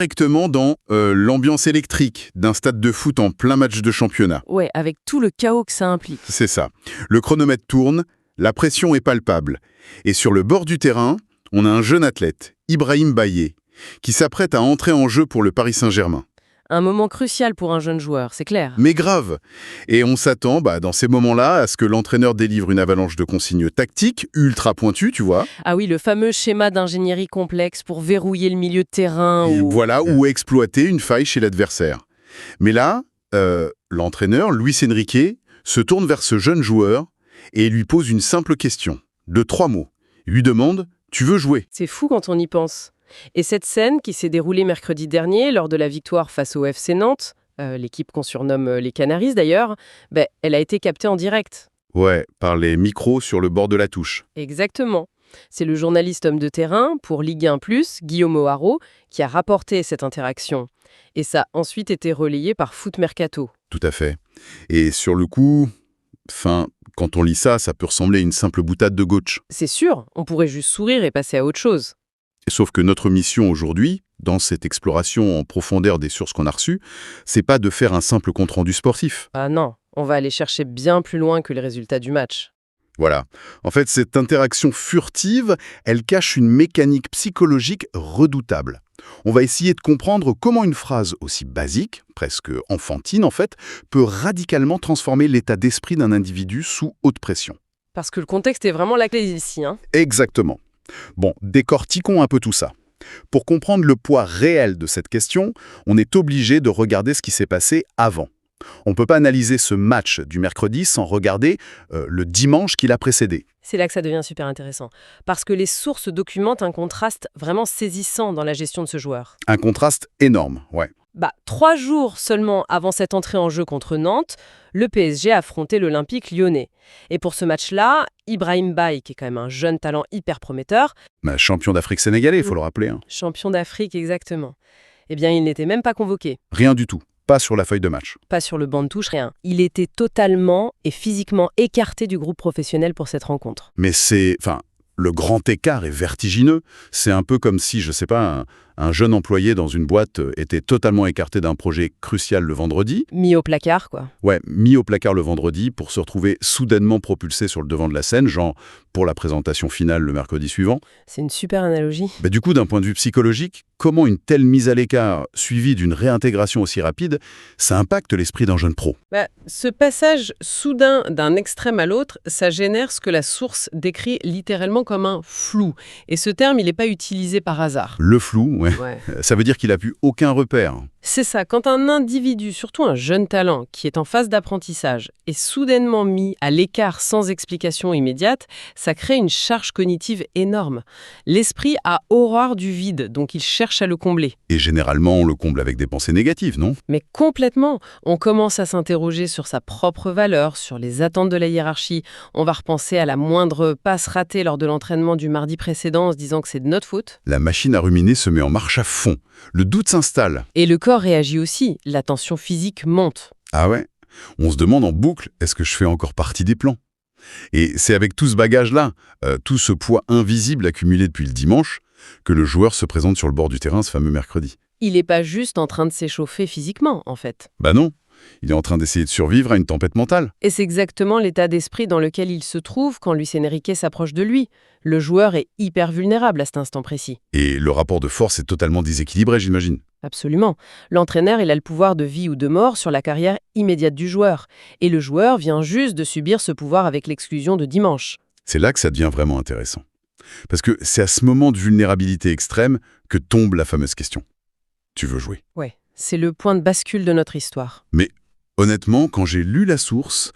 Directement dans l'ambiance électrique d'un stade de foot en plein match de championnat. Ouais, avec tout le chaos que ça implique. C'est ça. Le chronomètre tourne, la pression est palpable. Et sur le bord du terrain, on a un jeune athlète, Ibrahim Baillé, qui s'apprête à entrer en jeu pour le Paris Saint-Germain. Un moment crucial pour un jeune joueur, c'est clair. Mais grave. Et on s'attend, dans ces moments-là, à ce que l'entraîneur délivre une avalanche de consignes tactiques, ultra pointues, tu vois. Ah oui, le fameux schéma d'ingénierie complexe pour verrouiller le milieu de terrain Ou exploiter une faille chez l'adversaire. Mais là, l'entraîneur, Luis Enrique, se tourne vers ce jeune joueur et lui pose une simple question, de 3 mots. Il lui demande « Tu veux jouer ?» C'est fou quand on y pense. Et cette scène qui s'est déroulée mercredi dernier lors de la victoire face au FC Nantes, l'équipe qu'on surnomme les Canaries d'ailleurs, elle a été captée en direct. Ouais, par les micros sur le bord de la touche. Exactement. C'est le journaliste homme de terrain pour Ligue 1+, Guillaume O'Haraud, qui a rapporté cette interaction. Et ça a ensuite été relayé par Foot Mercato. Tout à fait. Et sur le coup, quand on lit ça, ça peut ressembler à une simple boutade de gauche. C'est sûr, on pourrait juste sourire et passer à autre chose. Sauf que notre mission aujourd'hui, dans cette exploration en profondeur des sources qu'on a reçues, c'est pas de faire un simple compte-rendu sportif. Ah non, on va aller chercher bien plus loin que les résultats du match. Voilà. En fait, cette interaction furtive, elle cache une mécanique psychologique redoutable. On va essayer de comprendre comment une phrase aussi basique, presque enfantine en fait, peut radicalement transformer l'état d'esprit d'un individu sous haute pression. Parce que le contexte est vraiment la clé ici, hein. Exactement. Bon, décortiquons un peu tout ça. Pour comprendre le poids réel de cette question, on est obligé de regarder ce qui s'est passé avant. On ne peut pas analyser ce match du mercredi sans regarder le dimanche qui l'a précédé. C'est là que ça devient super intéressant. Parce que les sources documentent un contraste vraiment saisissant dans la gestion de ce joueur. Un contraste énorme, ouais. 3 jours seulement avant cette entrée en jeu contre Nantes, le PSG a affronté l'Olympique lyonnais. Et pour ce match-là, Ibrahim Baye, qui est quand même un jeune talent hyper prometteur... Champion d'Afrique sénégalais, il faut le rappeler. Champion d'Afrique, exactement. Eh bien, il n'était même pas convoqué. Rien du tout. Pas sur la feuille de match. Pas sur le banc de touche, rien. Il était totalement et physiquement écarté du groupe professionnel pour cette rencontre. Mais le grand écart est vertigineux. C'est un peu comme si, je sais pas, un jeune employé dans une boîte était totalement écarté d'un projet crucial le vendredi. Mis au placard, quoi. Ouais, mis au placard le vendredi pour se retrouver soudainement propulsé sur le devant de la scène, genre pour la présentation finale le mercredi suivant. C'est une super analogie. Du coup, d'un point de vue psychologique, comment une telle mise à l'écart, suivie d'une réintégration aussi rapide, ça impacte l'esprit d'un jeune pro? Ce passage soudain d'un extrême à l'autre, ça génère ce que la source décrit littéralement comme un flou. Et ce terme, il n'est pas utilisé par hasard. Le flou, ouais. Ça veut dire qu'il n'a plus aucun repère. C'est ça, quand un individu, surtout un jeune talent, qui est en phase d'apprentissage, est soudainement mis à l'écart sans explication immédiate, ça crée une charge cognitive énorme. L'esprit a horreur du vide, donc il cherche à le combler. Et généralement, on le comble avec des pensées négatives, non? Mais complètement. On commence à s'interroger sur sa propre valeur, sur les attentes de la hiérarchie. On va repenser à la moindre passe ratée lors de l'entraînement du mardi précédent en se disant que c'est de notre faute. La machine à ruminer se met en marche à fond. Le doute s'installe. Et le corps réagit aussi. La tension physique monte. Ah ouais? On se demande en boucle, est-ce que je fais encore partie des plans? Et c'est avec tout ce bagage-là, tout ce poids invisible accumulé depuis le dimanche, que le joueur se présente sur le bord du terrain ce fameux mercredi. Il n'est pas juste en train de s'échauffer physiquement, en fait. Non, il est en train d'essayer de survivre à une tempête mentale. Et c'est exactement l'état d'esprit dans lequel il se trouve quand Luis Enrique s'approche de lui. Le joueur est hyper vulnérable à cet instant précis. Et le rapport de force est totalement déséquilibré, j'imagine. Absolument. L'entraîneur, il a le pouvoir de vie ou de mort sur la carrière immédiate du joueur. Et le joueur vient juste de subir ce pouvoir avec l'exclusion de dimanche. C'est là que ça devient vraiment intéressant. Parce que c'est à ce moment de vulnérabilité extrême que tombe la fameuse question. Tu veux jouer? Ouais, c'est le point de bascule de notre histoire. Mais honnêtement, quand j'ai lu la source,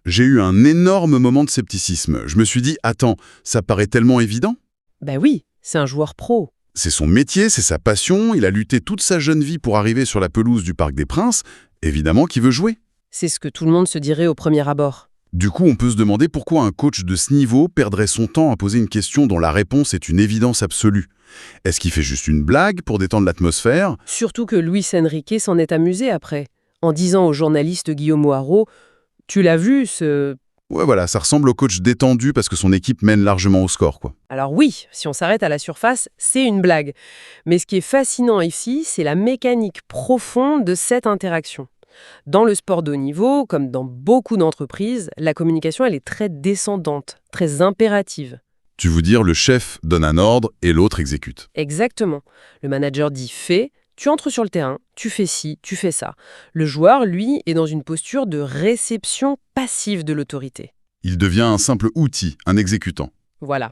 j'ai eu un énorme moment de scepticisme. Je me suis dit, attends, ça paraît tellement évident? Oui, c'est un joueur pro. C'est son métier, c'est sa passion, il a lutté toute sa jeune vie pour arriver sur la pelouse du Parc des Princes, évidemment qu'il veut jouer. C'est ce que tout le monde se dirait au premier abord. Du coup, on peut se demander pourquoi un coach de ce niveau perdrait son temps à poser une question dont la réponse est une évidence absolue. Est-ce qu'il fait juste une blague pour détendre l'atmosphère? Surtout que Luis Enrique s'en est amusé après, en disant au journaliste Guillaume O'Haraud « Tu l'as vu, ce Ouais, voilà, ça ressemble au coach détendu parce que son équipe mène largement au score, quoi. Alors oui, si on s'arrête à la surface, c'est une blague. Mais ce qui est fascinant ici, c'est la mécanique profonde de cette interaction. Dans le sport de haut niveau, comme dans beaucoup d'entreprises, la communication, elle est très descendante, très impérative. Tu veux dire le chef donne un ordre et l'autre exécute. Exactement. Le manager dit fais, tu entres sur le terrain, tu fais ci, tu fais ça. Le joueur, lui, est dans une posture de réception passive de l'autorité. Il devient un simple outil, un exécutant. Voilà.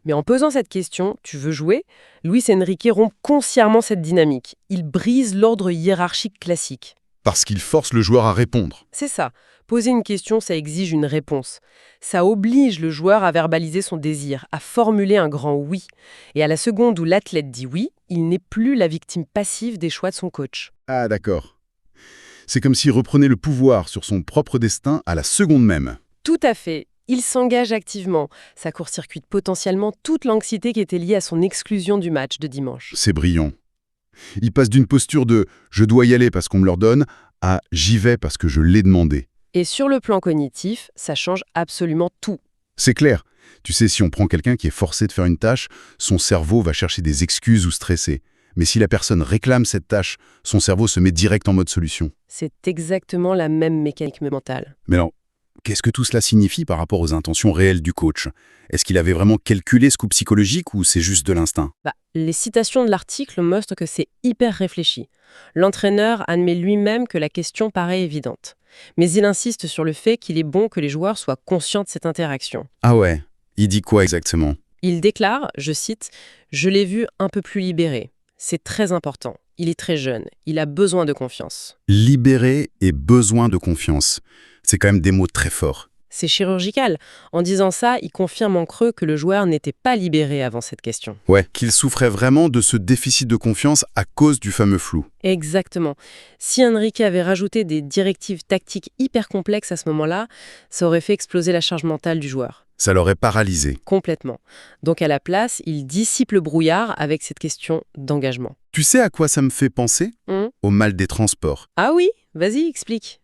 Mais en posant cette question, tu veux jouer, Luis Enrique rompt consciemment cette dynamique. Il brise l'ordre hiérarchique classique. Parce qu'il force le joueur à répondre. C'est ça. Poser une question, ça exige une réponse. Ça oblige le joueur à verbaliser son désir, à formuler un grand oui. Et à la seconde où l'athlète dit oui, il n'est plus la victime passive des choix de son coach. Ah, d'accord. C'est comme s'il reprenait le pouvoir sur son propre destin à la seconde même. Tout à fait. Il s'engage activement. Ça court-circuite potentiellement toute l'anxiété qui était liée à son exclusion du match de dimanche. C'est brillant. Il passe d'une posture de « je dois y aller parce qu'on me l'ordonne » à « j'y vais parce que je l'ai demandé ». Et sur le plan cognitif, ça change absolument tout. C'est clair. Tu sais, si on prend quelqu'un qui est forcé de faire une tâche, son cerveau va chercher des excuses ou stresser. Mais si la personne réclame cette tâche, son cerveau se met direct en mode solution. C'est exactement la même mécanique mentale. Mais alors, qu'est-ce que tout cela signifie par rapport aux intentions réelles du coach? Est-ce qu'il avait vraiment calculé ce coup psychologique ou c'est juste de l'instinct? Les citations de l'article montrent que c'est hyper réfléchi. L'entraîneur admet lui-même que la question paraît évidente. Mais il insiste sur le fait qu'il est bon que les joueurs soient conscients de cette interaction. Ah ouais, il dit quoi exactement? Il déclare, je cite, « Je l'ai vu un peu plus libéré. C'est très important. Il est très jeune. Il a besoin de confiance. » Libéré et besoin de confiance. C'est quand même des mots très forts. C'est chirurgical. En disant ça, il confirme en creux que le joueur n'était pas libéré avant cette question. Ouais, qu'il souffrait vraiment de ce déficit de confiance à cause du fameux flou. Exactement. Si Enrique avait rajouté des directives tactiques hyper complexes à ce moment-là, ça aurait fait exploser la charge mentale du joueur. Ça l'aurait paralysé. Complètement. Donc à la place, il dissipe le brouillard avec cette question d'engagement. Tu sais à quoi ça me fait penser? Au mal des transports. Ah oui? Vas-y, explique.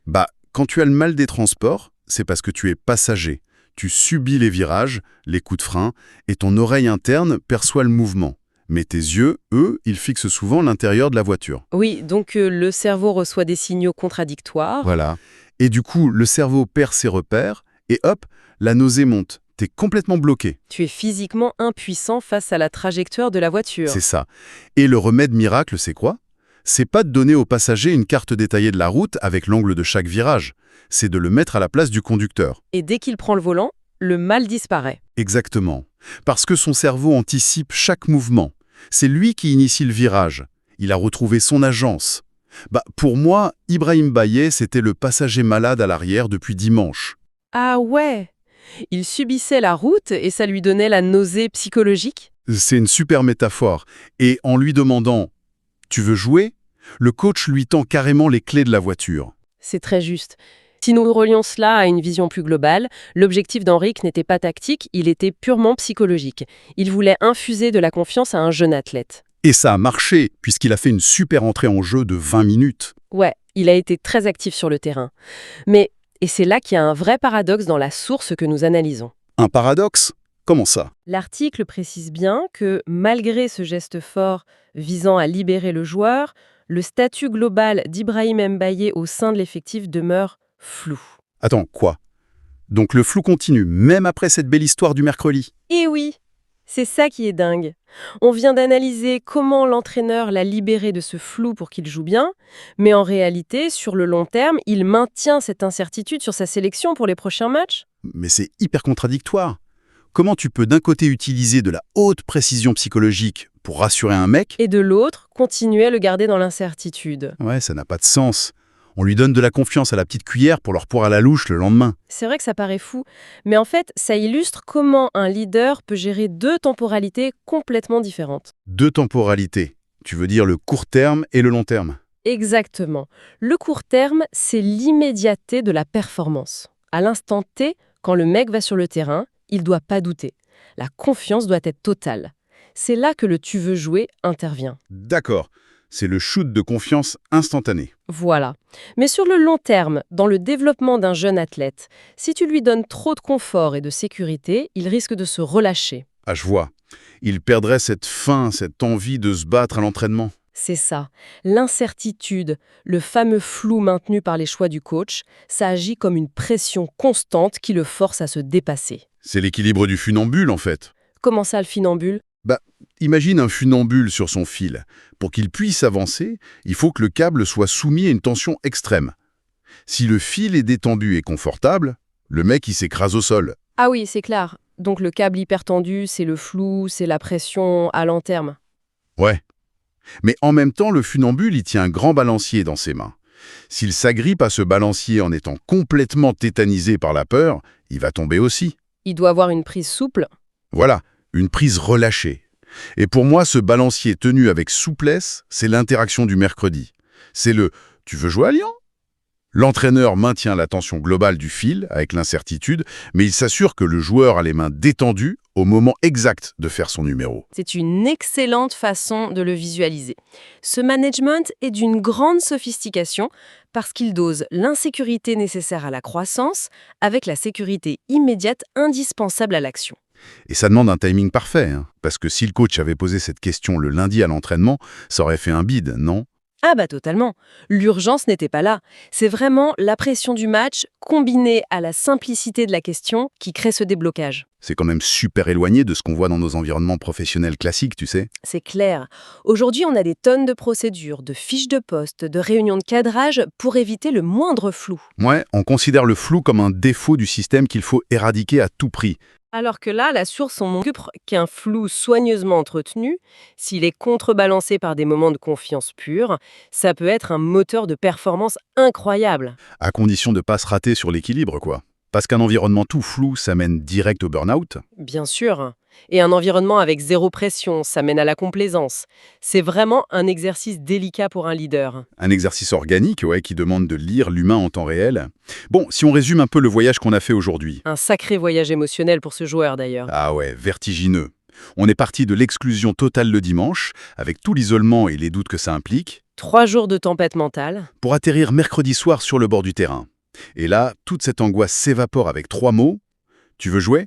Quand tu as le mal des transports, c'est parce que tu es passager. Tu subis les virages, les coups de frein, et ton oreille interne perçoit le mouvement. Mais tes yeux, eux, ils fixent souvent l'intérieur de la voiture. Oui, donc le cerveau reçoit des signaux contradictoires. Voilà. Et du coup, le cerveau perd ses repères, et hop, la nausée monte. T'es complètement bloqué. Tu es physiquement impuissant face à la trajectoire de la voiture. C'est ça. Et le remède miracle, c'est quoi? C'est pas de donner au passager une carte détaillée de la route avec l'angle de chaque virage. C'est de le mettre à la place du conducteur. Et dès qu'il prend le volant, le mal disparaît. Exactement. Parce que son cerveau anticipe chaque mouvement. C'est lui qui initie le virage. Il a retrouvé son agence. Pour moi, Ibrahim Baye, c'était le passager malade à l'arrière depuis dimanche. Ah ouais! Il subissait la route et ça lui donnait la nausée psychologique? C'est une super métaphore. Et en lui demandant « Tu veux jouer ?», le coach lui tend carrément les clés de la voiture. C'est très juste. Si nous relions cela à une vision plus globale, l'objectif d'Enrique n'était pas tactique, il était purement psychologique. Il voulait infuser de la confiance à un jeune athlète. Et ça a marché, puisqu'il a fait une super entrée en jeu de 20 minutes. Ouais, il a été très actif sur le terrain. Et c'est là qu'il y a un vrai paradoxe dans la source que nous analysons. Un paradoxe? Comment ça? L'article précise bien que, malgré ce geste fort visant à libérer le joueur, le statut global d'Ibrahim Mbaye au sein de l'effectif demeure flou. Attends, quoi? Donc le flou continue, même après cette belle histoire du mercredi? Eh oui, c'est ça qui est dingue. On vient d'analyser comment l'entraîneur l'a libéré de ce flou pour qu'il joue bien, mais en réalité, sur le long terme, il maintient cette incertitude sur sa sélection pour les prochains matchs. Mais c'est hyper contradictoire. Comment tu peux d'un côté utiliser de la haute précision psychologique pour rassurer un mec et de l'autre, continuer à le garder dans l'incertitude? Ouais, ça n'a pas de sens. On lui donne de la confiance à la petite cuillère pour leur poire à la louche le lendemain. C'est vrai que ça paraît fou, mais en fait, ça illustre comment un leader peut gérer deux temporalités complètement différentes. Deux temporalités. Tu veux dire le court terme et le long terme? Exactement. Le court terme, c'est l'immédiateté de la performance. À l'instant T, quand le mec va sur le terrain, il ne doit pas douter. La confiance doit être totale. C'est là que le « tu veux jouer » intervient. D'accord. c'est le shoot de confiance instantané. Voilà. Mais sur le long terme, dans le développement d'un jeune athlète, si tu lui donnes trop de confort et de sécurité, il risque de se relâcher. Ah, je vois. Il perdrait cette faim, cette envie de se battre à l'entraînement. C'est ça. L'incertitude, le fameux flou maintenu par les choix du coach, ça agit comme une pression constante qui le force à se dépasser. C'est l'équilibre du funambule, en fait. Comment ça, le funambule? Imagine un funambule sur son fil. Pour qu'il puisse avancer, il faut que le câble soit soumis à une tension extrême. Si le fil est détendu et confortable, le mec il s'écrase au sol. Ah oui, c'est clair. Donc le câble hypertendu, c'est le flou, c'est la pression à long terme. Ouais. Mais en même temps, le funambule il tient un grand balancier dans ses mains. S'il s'agrippe à ce balancier en étant complètement tétanisé par la peur, il va tomber aussi. Il doit avoir une prise souple. Voilà, une prise relâchée. Et pour moi, ce balancier tenu avec souplesse, c'est l'interaction du mercredi. C'est le « tu veux jouer à Lyon ?» L'entraîneur maintient la tension globale du fil avec l'incertitude, mais il s'assure que le joueur a les mains détendues au moment exact de faire son numéro. C'est une excellente façon de le visualiser. Ce management est d'une grande sophistication parce qu'il dose l'insécurité nécessaire à la croissance avec la sécurité immédiate indispensable à l'action. Et ça demande un timing parfait, hein, parce que si le coach avait posé cette question le lundi à l'entraînement, ça aurait fait un bide, non? Ah bah totalement. L'urgence n'était pas là. C'est vraiment la pression du match combinée à la simplicité de la question qui crée ce déblocage. C'est quand même super éloigné de ce qu'on voit dans nos environnements professionnels classiques, tu sais. C'est clair. Aujourd'hui, on a des tonnes de procédures, de fiches de poste, de réunions de cadrage pour éviter le moindre flou. Ouais, on considère le flou comme un défaut du système qu'il faut éradiquer à tout prix. Alors que là, la source en occupe qu'un flou soigneusement entretenu, s'il est contrebalancé par des moments de confiance pure, ça peut être un moteur de performance incroyable. À condition de ne pas se rater sur l'équilibre, quoi. Parce qu'un environnement tout flou, ça mène direct au burn-out. Bien sûr. Et un environnement avec zéro pression, ça mène à la complaisance. C'est vraiment un exercice délicat pour un leader. Un exercice organique, ouais, qui demande de lire l'humain en temps réel. Bon, si on résume un peu le voyage qu'on a fait aujourd'hui. Un sacré voyage émotionnel pour ce joueur d'ailleurs. Ah ouais, vertigineux. On est parti de l'exclusion totale le dimanche, avec tout l'isolement et les doutes que ça implique, 3 jours de tempête mentale. pour atterrir mercredi soir sur le bord du terrain. Et là, toute cette angoisse s'évapore avec 3 mots. Tu veux jouer?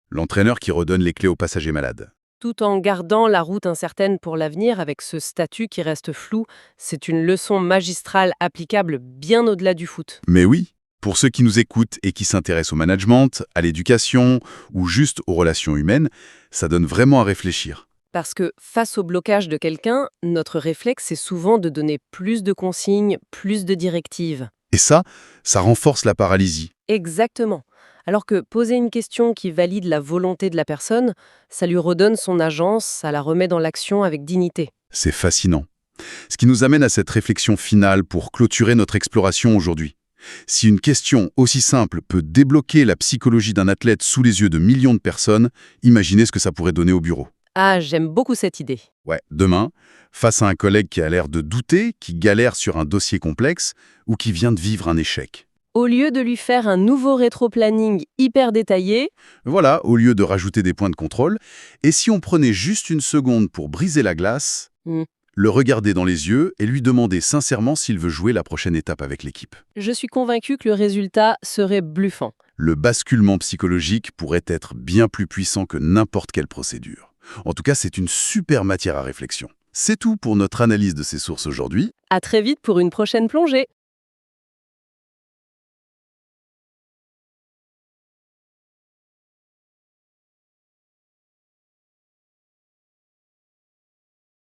L'entraîneur qui redonne les clés aux passagers malades. Tout en gardant la route incertaine pour l'avenir avec ce statut qui reste flou, c'est une leçon magistrale applicable bien au-delà du foot. Mais oui, pour ceux qui nous écoutent et qui s'intéressent au management, à l'éducation ou juste aux relations humaines, ça donne vraiment à réfléchir. Parce que face au blocage de quelqu'un, notre réflexe est souvent de donner plus de consignes, plus de directives. Et ça renforce la paralysie. Exactement. Alors que poser une question qui valide la volonté de la personne, ça lui redonne son agence, ça la remet dans l'action avec dignité. C'est fascinant. Ce qui nous amène à cette réflexion finale pour clôturer notre exploration aujourd'hui. Si une question aussi simple peut débloquer la psychologie d'un athlète sous les yeux de millions de personnes, imaginez ce que ça pourrait donner au bureau. Ah, j'aime beaucoup cette idée. Ouais, demain, face à un collègue qui a l'air de douter, qui galère sur un dossier complexe ou qui vient de vivre un échec. Au lieu de lui faire un nouveau rétro-planning hyper détaillé, Voilà, au lieu de rajouter des points de contrôle, et si on prenait juste une seconde pour briser la glace, le regarder dans les yeux et lui demander sincèrement s'il veut jouer la prochaine étape avec l'équipe. je suis convaincue que le résultat serait bluffant. Le basculement psychologique pourrait être bien plus puissant que n'importe quelle procédure. En tout cas, c'est une super matière à réflexion. C'est tout pour notre analyse de ces sources aujourd'hui. À très vite pour une prochaine plongée.